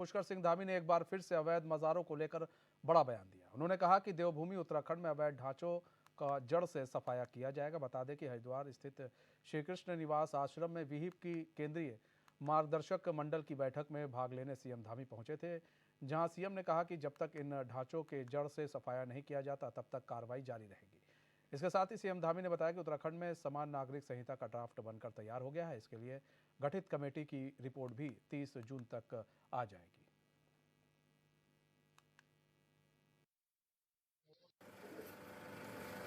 पुष्कर सिंह धामी ने एक बार फिर से अवैध मज़ारों को लेकर बड़ा बयान दिया। उन्होंने कहा कि देवभूमि उत्तराखंड में अवैध ढांचों का जड़ से सफाया किया जाएगा। बता दें कि हरिद्वार स्थित श्री कृष्ण निवास आश्रम में विहिप की केंद्रीय मार्गदर्शक मंडल की बैठक में भाग लेने सीएम धामी पहुंचे थे, जहां सीएम ने कहा कि जब तक इन ढांचों के जड़ से सफाया नहीं किया जाता तब तक कार्रवाई जारी रहेगी। इसके साथ ही सीएम धामी ने बताया कि उत्तराखंड में समान नागरिक संहिता का ड्राफ्ट बनकर तैयार हो गया है। इसके लिए गठित कमेटी की रिपोर्ट भी 30 जून तक आ जाएगी।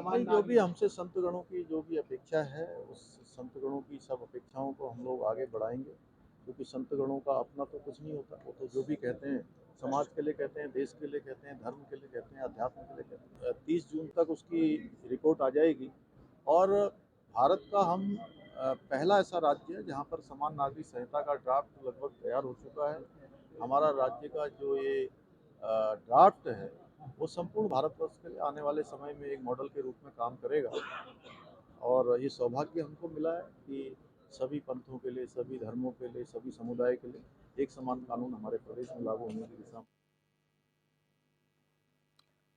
नहीं, जो भी हमसे संतगणों की जो भी अपेक्षा है, उस संतगणों की सब अपेक्षाओं को हम लोग आगे बढ़ाएंगे, क्योंकि संतगणों का अपना तो कुछ नहीं होता। वो तो जो भी कहते हैं समाज के लिए कहते हैं, देश के लिए कहते हैं, धर्म के लिए कहते हैं, अध्यात्म के लिए कहते हैं। 30 जून तक उसकी रिपोर्ट आ जाएगी और भारत का हम पहला ऐसा राज्य है जहाँ पर समान नागरिक संहिता का ड्राफ्ट लगभग तैयार हो चुका है। हमारा राज्य का जो ये ड्राफ्ट है वो संपूर्ण भारतवर्ष के लिए आने वाले समय में एक मॉडल के रूप में काम करेगा। और ये सौभाग्य हमको मिला है कि सभी पंथों के लिए, सभी धर्मों के लिए, सभी समुदाय के लिए एक समान कानून हमारे प्रदेश में लागू होने की दिशा में।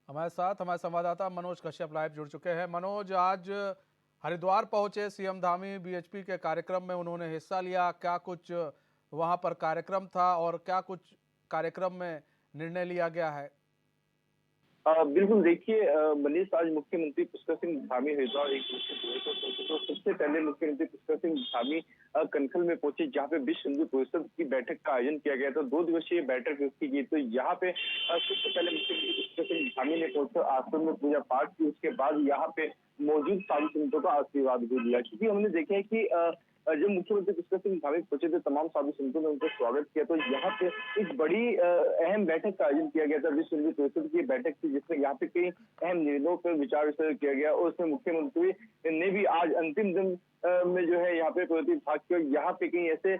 हमारे साथ हमारे संवाददाता मनोज कश्यप लाइव जुड़ चुके हैं। मनोज, आज हरिद्वार पहुंचे सीएम धामी, बीएचपी के कार्यक्रम में उन्होंने हिस्सा लिया। क्या कुछ वहां पर कार्यक्रम था और क्या कुछ कार्यक्रम में निर्णय लिया गया है? बिल्कुल देखिए, मनीष, आज मुख्यमंत्री पुष्कर सिंह धामी हरिद्वार एक तो सबसे पहले मुख्यमंत्री पुष्कर सिंह धामी कनखल में पहुंचे, जहाँ पे विश्व हिंदू परिषद की बैठक का आयोजन किया गया था। 2 दिवसीय बैठक रखी गई, तो यहाँ पे सबसे पहले मुख्यमंत्री पुष्कर सिंह धामी ने पहुंचकर आश्रम में पूजा पाठ की। उसके बाद यहाँ पे मौजूद साधु संतों का आशीर्वाद भी लिया, क्योंकि हमने देखा है कि जब मुख्यमंत्री पुष्कर सिंह धामी पहुंचे थे, तमाम साधु संतों ने उनका स्वागत किया। तो यहाँ पे एक बड़ी अहम बैठक का आयोजन किया गया था। विश्व हिंदू परिषद की बैठक थी, जिसमें यहाँ पे कई अहम निर्णयों पर विचार विमर्श किया गया और उसमें मुख्यमंत्री ने भी आज अंतिम दिन में जो है यहाँ पे भाग किया। यहाँ पे कई ऐसे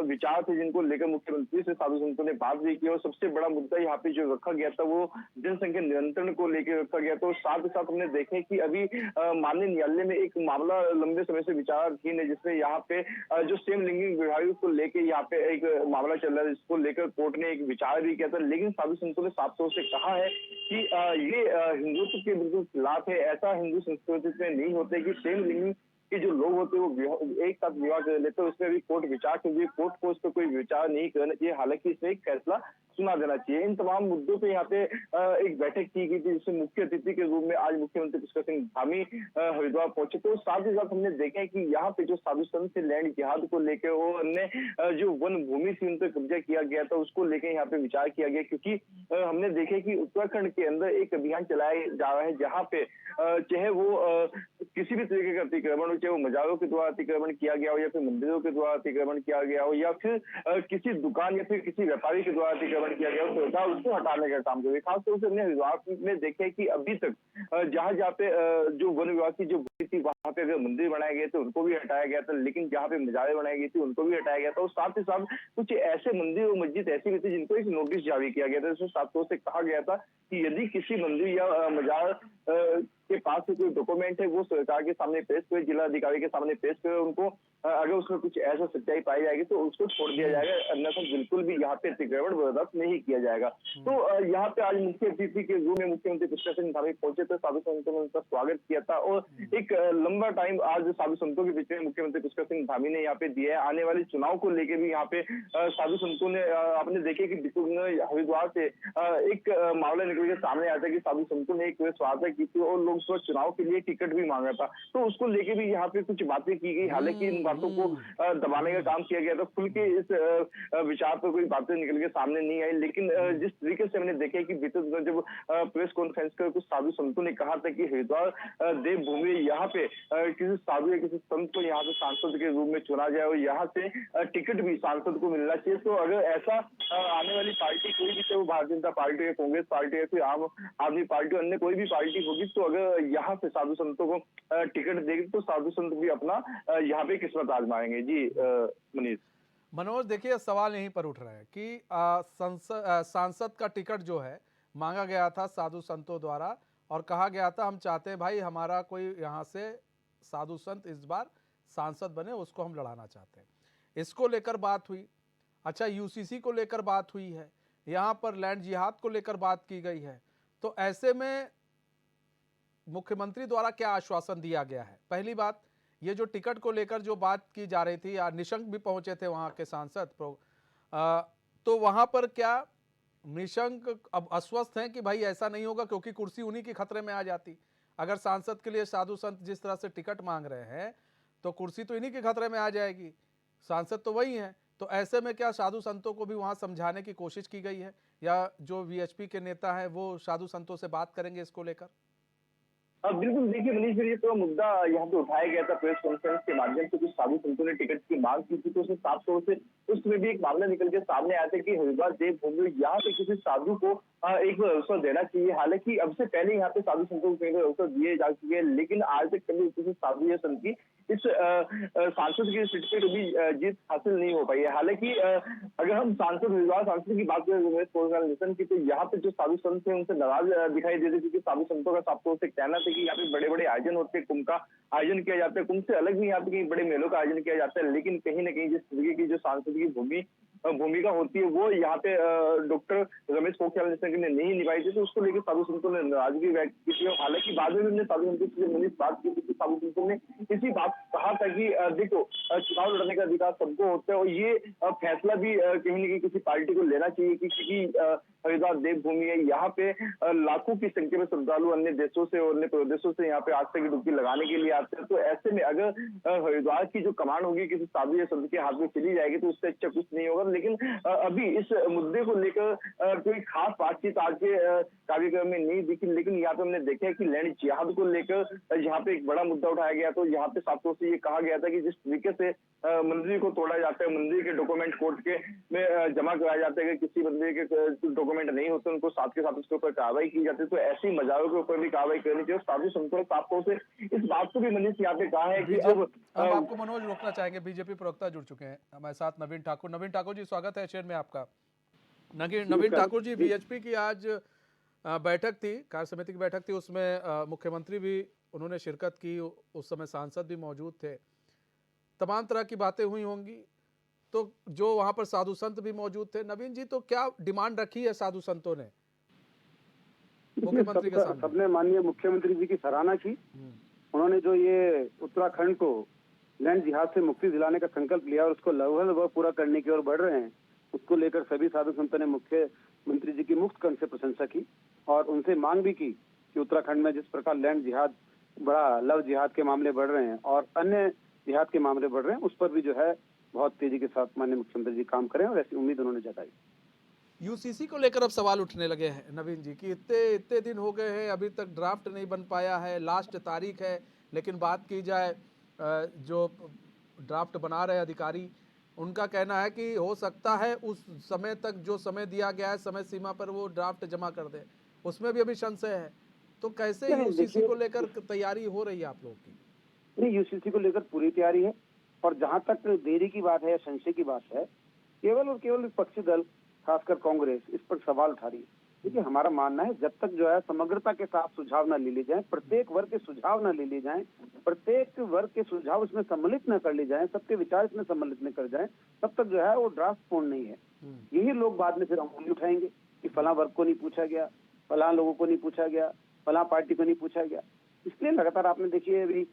विचार थे जिनको लेकर मुख्यमंत्री से साधु संतों ने बात भी की, और सबसे बड़ा मुद्दा यहाँ पे जो रखा गया था वो जनसंख्या नियंत्रण को लेकर रखा गया। तो साथ ही साथ हमने देखे कि अभी माननीय न्यायालय में एक मामला लंबे समय से विचाराधीन है, जिसमें यहाँ पे जो सेम लिंगिक विवाहित को लेकर यहाँ पे एक मामला चल रहा है, जिसको लेकर कोर्ट ने एक विचार भी किया था। लेकिन साधु संतों ने साफ तौर से कहा है कि ये हिंदुत्व के बिल्कुल खिलाफ है। ऐसा हिंदू संस्कृति में नहीं होता कि सेम लिंग के जो लोग होते हैं वो एक साथ विवाह कर लेते हैं। उसमें भी कोर्ट विचार, क्योंकि कोर्ट को उस पर कोई विचार नहीं करना चाहिए, हालांकि इसमें एक फैसला सुना देना चाहिए। इन तमाम मुद्दों पे यहाँ पे एक बैठक की गई थी, जिसमें मुख्य अतिथि के रूप में आज मुख्यमंत्री पुष्कर सिंह धामी हरिद्वार पहुंचे। तो साथ ही साथ हमने देखा है कि यहाँ पे जो साधु संत से लैंड जिहाद को लेकर और अन्य जो वन भूमि थी उन पर कब्जा किया गया था, उसको लेकर यहाँ पे विचार किया गया। क्योंकि हमने देखा कि उत्तराखंड के अंदर एक अभियान चलाया जा रहा है, जहाँ पे चाहे वो किसी भी तरीके का अतिक्रमण हो, चाहे वो मजारों के द्वारा अतिक्रमण किया गया हो, या फिर मंदिरों के द्वारा अतिक्रमण किया गया हो, या फिर किसी दुकान या फिर किसी व्यापारी के द्वारा अतिक्रमण किया गया हो, तो सरकार उसको हटाने का काम करेगी। खासतौर से हमने हरिद्वार में देखा है कि अभी तक जहाँ जहाँ पे जो वन विभाग की जो भूमि थी, वहां पे अगर मंदिर बनाए गए थे उनको भी हटाया गया था, लेकिन जहाँ पे मजारें बनाई गई थी उनको भी हटाया गया था। और साथ ही साथ कुछ ऐसे मंदिर और मस्जिद ऐसी भी थी जिनको एक नोटिस जारी किया गया था, जिसमें साफ तौर से कहा गया था कि यदि किसी मंदिर या मजार के पास से कोई डॉक्यूमेंट है वो सरकार के सामने पेश करे, जिला अधिकारी के सामने पेश करे। उनको अगर उसमें कुछ ऐसा सच्चाई पाई जाएगी तो उसको छोड़ दिया जाएगा, अन्यथा बिल्कुल भी यहाँ पे अतिक्रमण बर्दाश्त नहीं किया जाएगा। तो यहाँ पे आज मुख्य अतिथि के रूप में मुख्यमंत्री पुष्कर सिंह धामी पहुंचे थे। साधु संतों ने उनका स्वागत किया था और एक लंबा टाइम आज साधु संतों के बीच में मुख्यमंत्री पुष्कर सिंह धामी ने यहाँ पे दिया है। आने वाले चुनाव को लेकर भी यहाँ पे साधु संतों ने आपने देखे कि हरिद्वार से एक मामला निकल के सामने आया था कि साधु संतों ने एक वार्ता की थी और लोकसभा चुनाव के लिए टिकट भी मांगा था। तो उसको लेके भी यहाँ पे कुछ बातें की गई, हालांकि इन बातों को दबाने का काम किया गया था। खुल के इस विचार पर कोई बातें निकल के सामने नहीं आई। लेकिन जिस तरीके से हमने देखा कि बीते दिनों जब प्रेस कॉन्फ्रेंस कर कुछ साधु संतों ने कहा था कि हरिद्वार देवभूमि, यहाँ पे किसी साधु या किसी संत को यहाँ पे सांसद के रूप में चुना जाए और यहाँ से टिकट भी सांसद को मिलना चाहिए। तो अगर ऐसा आने वाली पार्टी कोई भी, चाहे वो भारतीय जनता पार्टी है, कांग्रेस पार्टी है, फिर आम आदमी पार्टी, अन्य कोई भी पार्टी होगी, तो अगर यहाँ से साधु संतों को टिकट देगी तो साधु संत भी अपना यहाँ पे किस्मत आजमाएंगे। जी मनीष। मनोज, देखिए सवाल यहीं पर उठ रहा है कि सांसद का टिकट जो है मांगा गया था साधु संतों द्वारा और कहा गया था हम चाहते हैं भाई हमारा कोई यहाँ से साधु संत इस बार सांसद बने, उसको हम लड़ाना चाहते हैं। इसको लेकर बात हुई। अच्छा, यूसीसी को लेकर बात हुई है। यहाँ पर लैंड जिहाद को लेकर बात की गई है। तो ऐसे में मुख्यमंत्री द्वारा क्या आश्वासन दिया गया है? पहली बात, ये जो टिकट को लेकर जो बात की जा रही थी, या निशंक भी पहुंचे थे वहां के सांसद, तो वहां पर क्या निशंक अब आश्वस्त हैं कि भाई ऐसा नहीं होगा, क्योंकि कुर्सी उन्हीं की खतरे में आ जाती। अगर सांसद के लिए साधु संत जिस तरह से टिकट मांग रहे हैं तो कुर्सी तो इन्हीं के खतरे में आ जाएगी, सांसद तो वही हैं। तो ऐसे में क्या साधु संतों को भी वहां समझाने की कोशिश की गई है, या जो वीएचपी के नेता हैं वो साधु संतों से बात करेंगे इसको लेकर? बिल्कुल, देखिए मनीष जी, ये तो मुद्दा यहाँ पे उठाया गया था प्रेस कॉन्फ्रेंस के माध्यम से। कुछ साधु संतों ने टिकट की मांग की थी, तो उसमें साफ तौर से उसमें भी एक मामला निकल के सामने आया था कि हरिद्वार देवभूमि यहाँ पे किसी साधु को एक अवसर देना चाहिए। हालांकि अब से पहले यहाँ पे साधु संतों को कई बार अवसर दिए जा चुके हैं, लेकिन आज तक कभी किसी साधु या संत की इस सांसद की सीट पे कभी जीत हासिल नहीं हो पाई है। हालांकि अगर हम हरिद्वार सांसद की बात करें रमेश पोखरियाल की, तो यहाँ पे जो साधु संत थे उनसे नाराज दिखाई देते थे, क्योंकि साधु संतों का साफ तौर से कहना था कि यहाँ पे बड़े बड़े आयोजन होते हैं, कुंभ का आयोजन किया जाता है, कुंभ से अलग भी यहाँ पे कहीं बड़े मेलों का आयोजन किया जाता है, लेकिन कहीं ना कहीं जिस तरीके की जो सांसद की भूमिका होती है वो यहाँ पे डॉक्टर रमेश पोखरियाल ने नहीं निभाई थी, तो उसको लेकर साधु संतों ने नाराजगी व्यक्त की थी। हालांकि बाद में हमने साधु संतों से मैंने बात की थी, साधु संतों ने इसी बात कहा था कि देखो, चुनाव लड़ने का अधिकार सबको होता है, और ये फैसला भी कहीं ना कहीं किसी पार्टी को लेना चाहिए कि क्योंकि हरिद्वार देवभूमि है, यहाँ पे लाखों की संख्या में श्रद्धालु अन्य देशों से और अन्य प्रदेशों से यहाँ पे आस्था की डुबकी लगाने के लिए आते हैं। तो ऐसे में अगर हरिद्वार की जो कमान होगी किसी साधु या संत के हाथ में चली जाएगी तो उससे अच्छा कुछ नहीं होगा। लेकिन अभी इस मुद्दे को लेकर कोई खास बातचीत आज के कार्यक्रम में नहीं दिखी, लेकिन यहाँ पे हमने देखा है कि लैंड जिहाद को लेकर यहाँ पे एक बड़ा मुद्दा उठाया गया। तो यहाँ पे साफ तौर से ये कहा गया था कि जिस तरीके से मंदिर को तोड़ा जाता है, मंदिर के डॉक्यूमेंट कोर्ट के में जमा कराया जाता है, कि किसी मंदिर के डॉक्यूमेंट नहीं होते उनको साथ के साथ उसके ऊपर कार्रवाई की जाती है, तो ऐसी मजारों के ऊपर भी कार्रवाई करनी चाहिए। साधु संतों ने साफ तौर से इस बात को भी मनीष यहाँ पे कहा है कि अब आपको मनोज रोकना चाहेंगे, बीजेपी प्रवक्ता जुड़ चुके हैं हमारे साथ, नवीन ठाकुर। नवीन ठाकुर जी, स्वागत है एशियन में आपका। नवीन ठाकुर जी, वीएचपी की आज बैठक थी, कार्य समिति की बैठक थी, उसमें मुख्यमंत्री भी उन्होंने शिरकत की, उस समय सांसद भी मौजूद थे, तमाम तरह की बातें हुई होंगी। तो जो वहां पर साधु संत भी मौजूद थे, नवीन जी, तो क्या डिमांड रखी है साधु संतों ने मुख्यमंत्री के सामने? सबने माननीय मुख्यमंत्री जी की सराहना की। उन्होंने जो ये उत्तराखंड को लैंड जिहाद से मुक्ति दिलाने का संकल्प लिया और उसको लगभग पूरा करने की ओर बढ़ रहे हैं, उसको लेकर सभी साधु संतों ने मुख्यमंत्री जी की मुक्त कंठ से प्रशंसा की और उनसे मांग भी की कि उत्तराखंड में जिस प्रकार लैंड जिहाद, बड़ा लव जिहाद के मामले बढ़ रहे हैं और अन्य जिहाद के मामले बढ़ रहे हैं, उस पर भी जो है बहुत तेजी के साथ माननीय मुख्यमंत्री जी काम करें, और ऐसी उम्मीद उन्होंने जताई। यूसीसी को लेकर अब सवाल उठने लगे हैं नवीन जी कि इतने दिन हो गए हैं, अभी तक ड्राफ्ट नहीं बन पाया है, लास्ट तारीख है, लेकिन बात की जाए जो ड्राफ्ट बना रहे अधिकारी, उनका कहना है कि हो सकता है उस समय तक जो समय दिया गया है, समय सीमा पर वो ड्राफ्ट जमा कर दे, उसमें भी अभी संशय है। तो कैसे यूसीसी को लेकर तैयारी हो रही है आप लोगों की? नहीं, यूसीसी को लेकर पूरी तैयारी है, और जहां तक देरी की बात है, संशय की बात है, केवल और केवल विपक्षी दल खासकर कांग्रेस इस पर सवाल उठा रही है। देखिए, हमारा मानना है जब तक जो है समग्रता के साथ सुझाव न ले लिए जाएं, प्रत्येक वर्ग के सुझाव न ले लिए जाएं, प्रत्येक वर्ग के सुझाव इसमें सम्मिलित न कर लिए जाएं, सबके विचार इसमें सम्मिलित न कर जाएं, तब तक जो है वो ड्राफ्ट पूर्ण नहीं है। यही लोग बाद में फिर अंगुली उठाएंगे कि फला वर्ग को नहीं पूछा गया, फला लोगों को नहीं पूछा गया, फला पार्टी को नहीं पूछा गया। इसलिए लगातार आपने देखिए अभी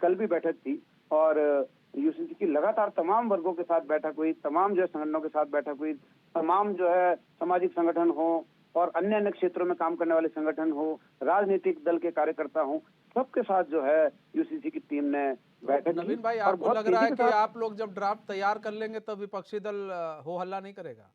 कल भी बैठक थी और यूसीसी की लगातार तमाम वर्गों के साथ बैठक हुई, तमाम जो है संगठनों के साथ बैठक हुई, तमाम जो है सामाजिक संगठन हो और अन्य अन्य क्षेत्रों में काम करने वाले संगठन हो, राजनीतिक दल के कार्यकर्ता हो, सबके साथ जो है यूसीसी की टीम ने बैठक की। नवीन भाई, आपको लग रहा है कि आप लोग जब ड्राफ्ट तैयार कर लेंगे तब विपक्षी दल हो हल्ला नहीं करेगा?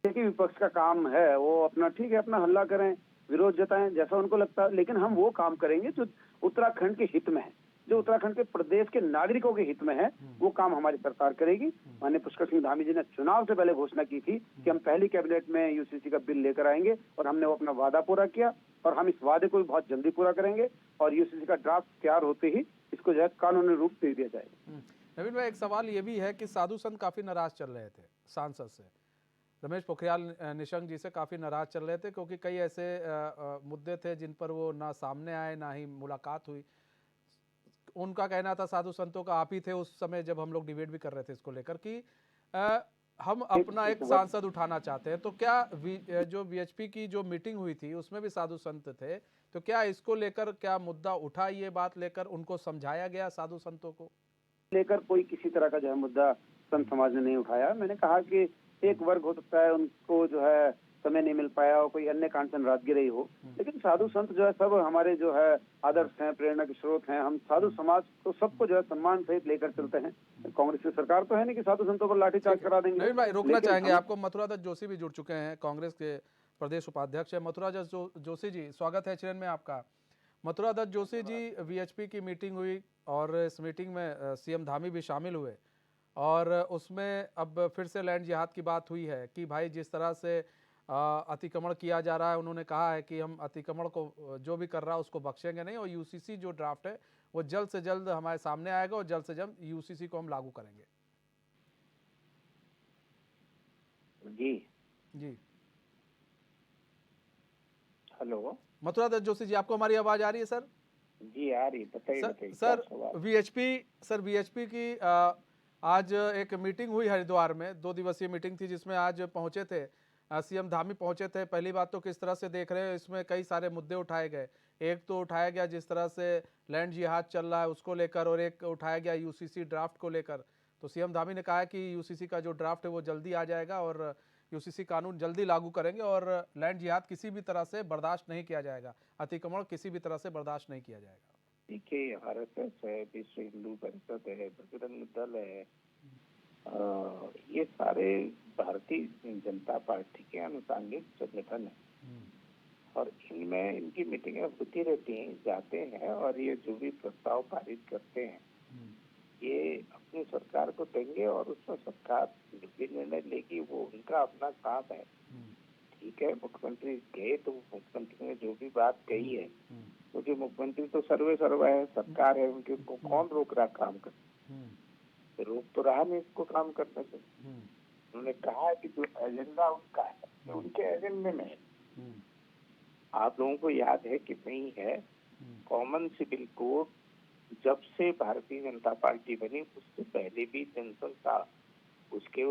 देखिए, विपक्ष का काम है वो अपना, ठीक है, अपना हल्ला करें, विरोध जताएं जैसा उनको लगता है, लेकिन हम वो काम करेंगे जो उत्तराखंड के हित में है, जो उत्तराखंड के प्रदेश के नागरिकों के हित में है, वो काम हमारी सरकार करेगी। माननीय पुष्कर सिंह धामी जी ने चुनाव से पहले घोषणा की थी कि हम पहली कैबिनेट में यूसीसी का बिल लेकर आएंगे, और हमने वो अपना वादा पूरा किया, और हम इस वादे को भी बहुत जल्दी पूरा करेंगे, और यूसीसी का ड्राफ्ट तैयार होते ही इसको जो है कानूनी रूप दे दिया जाएगा। नवीन भाई, एक सवाल ये भी है कि साधु संत काफी नाराज चल रहे थे सांसद से, रमेश पोखरियाल निशंक जी से काफी नाराज चल रहे थे, क्योंकि कई ऐसे मुद्दे थे जिन पर वो ना सामने आए ना ही मुलाकात हुई। उनका कहना था, साधु संतों का, आप ही थे उस समय जब हम लोग डिबेट भी कर रहे थे इसको लेकर, कि हम अपना एक सांसद उठाना चाहते हैं, तो क्या जो वीएचपी की जो मीटिंग हुई थी उसमें भी साधु संत थे, तो क्या इसको लेकर क्या मुद्दा उठा, ये बात लेकर उनको समझाया गया साधु संतों को? लेकर कोई किसी तरह का जो है मुद्दा संत समाज ने नहीं उठाया। मैंने कहा कि एक वर्ग हो सकता है उनको जो है समय नहीं मिल पाया और कोई अन्य कांचन राजगिरी हो, लेकिन साधु संत जो है सब हमारे जो है आदर्श हैं, प्रेरणा के स्रोत हैं। हम साधु समाज को सबको जो है सम्मान सहित लेकर चलते हैं। कांग्रेस की सरकार तो है नहीं कि साधु संतों पर लाठीचार्ज करा देंगे। नवीन भाई, रोकना लेकिन चाहेंगे हम- आपको। मथुरा दत्त जोशी भी जुड़ चुके हैं, कांग्रेस के प्रदेश उपाध्यक्ष है। मथुरा दत्त जोशी जी, स्वागत है चैनल में आपका। मथुरा दत्त जोशी जी, वीएचपी की मीटिंग हुई और इस मीटिंग में सीएम धामी भी शामिल हुए और उसमें अब फिर से लैंड जिहाद की बात हुई है कि भाई जिस तरह से अतिक्रमण किया जा रहा है, उन्होंने कहा है कि हम अतिक्रमण को जो भी कर रहा है उसको बख्शेंगे नहीं और यूसीसी जो ड्राफ्ट है वो जल्द से जल्द हमारे सामने आएगा और जल्द से जल्द यूसीसी को हम लागू करेंगे। जी जी, हेलो। मथुरा दत्त जोशी जी, आपको हमारी आवाज आ रही है सर? जी आ रही, बताइए बताइए क्या सर सवाल। वीएचपी की आज एक मीटिंग हुई हरिद्वार में, 2 दिवसीय मीटिंग थी जिसमें आज पहुंचे थे सीएम धामी पहुंचे थे। पहली बात तो किस तरह से देख रहे हैं, इसमें कई सारे मुद्दे उठाए गए। एक तो उठाया गया जिस तरह से लैंड जिहाद चल रहा है उसको लेकर, और एक उठाया गया यूसीसी ड्राफ्ट को लेकर। तो सीएम धामी ने कहा है कि यूसीसी का जो ड्राफ्ट है वो जल्दी आ जाएगा और यूसीसी कानून जल्दी लागू करेंगे और लैंड जिहाद किसी भी तरह से बर्दाश्त नहीं किया जाएगा, अतिक्रमण किसी भी तरह से बर्दाश्त नहीं किया जाएगा। देखिए, आरएसएस है, विश्व हिंदू परिषद है, बजरंग दल है, ये सारे भारतीय जनता पार्टी के अनुसांगिक संगठन है और इनमें इनकी मीटिंगें होती रहती हैं, जाते हैं और ये जो भी प्रस्ताव पारित करते हैं ये अपनी सरकार को देंगे और उसमें सरकार जो भी निर्णय लेगी वो उनका अपना काम है। ठीक है, मुख्यमंत्री गए तो मुख्यमंत्री ने जो भी बात कही है, क्योंकि मुख्यमंत्री तो सर्वे सर्वा है, सरकार है उनके, उनको कौन रोक रहा काम कर, रोक तो रहा नहीं इसको काम करने से। उन्होंने कहा कि जो एजेंडा उनका है तो उनके एजेंडे में है। आप लोगों को याद है कि नहीं है, कॉमन सिविल कोड जब से भारतीय जनता पार्टी बनी उससे पहले भी जनसंघ था, उसके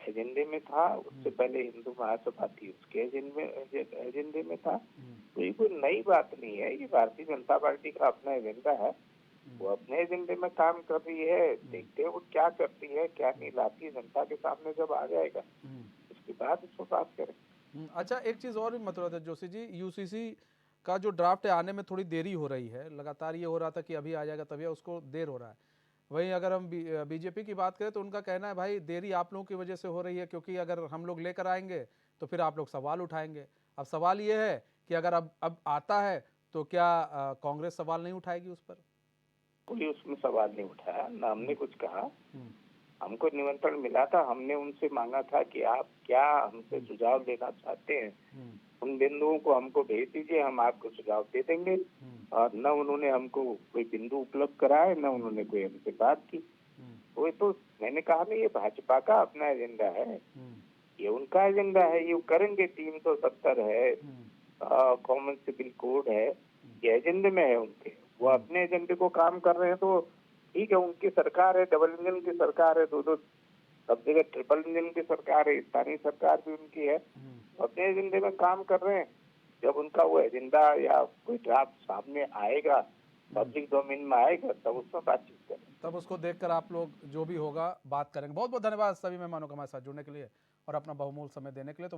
एजेंडे में था, उससे पहले हिंदू महासभा थी उसके एजेंडे में था। तो ये कोई नई बात नहीं है, ये भारतीय जनता पार्टी का अपना एजेंडा है, वो अपने एजेंडे में काम कर रही है। देखते हैं वो क्या करती है, क्या नहीं लाती है, जनता के सामने जब आ जाएगा उसके बाद उसको बात करें। अच्छा, एक चीज और भी मथुरा दत्त जोशी जी, यूसीसी का जो ड्राफ्ट है आने में थोड़ी देरी हो रही है, लगातार ये हो रहा था कि अभी आ जाएगा तभी, उसको देर हो रहा है। वहीं अगर हम बीजेपी की बात करें तो उनका कहना है भाई देरी आप लोगों की वजह से हो रही है, क्योंकि अगर हम लोग लेकर आएंगे तो फिर आप लोग सवाल उठाएंगे। अब सवाल ये है कि अगर अब आता है तो क्या कांग्रेस सवाल नहीं उठाएगी उस पर? कोई उसमें सवाल नहीं उठाया, ना हमने कुछ कहा। हमको निमंत्रण मिला था, हमने उनसे मांगा था कि आप क्या हमसे सुझाव देना चाहते हैं, उन बिंदुओं को हमको भेज दीजिए, हम आपको सुझाव दे देंगे। और न उन्होंने हमको कोई बिंदु उपलब्ध कराए, न उन्होंने कोई हमसे बात की। वो तो मैंने कहा ना, ये भाजपा का अपना एजेंडा है, ये उनका एजेंडा है, ये करेंगे। 370 है, कॉमन सिविल कोड है, ये एजेंडे में है उनके, वो अपने एजेंडे को काम कर रहे हैं। तो ठीक है, उनकी सरकार है, डबल इंजन की सरकार है, दो सब जगह ट्रिपल इंजन की सरकार है, स्थानीय सरकार भी उनकी है, अपने एजेंडे में काम कर रहे हैं। जब उनका वो एजेंडा या कोई ड्राफ्ट सामने आएगा, पब्लिक डोमेन में आएगा, तब उसमें बातचीत करें, तब उसको देखकर आप लोग जो भी होगा बात करेंगे। बहुत बहुत धन्यवाद सभी मेहमानों को हमारे साथ जुड़ने के लिए और अपना बहुमूल्य समय देने के लिए। तो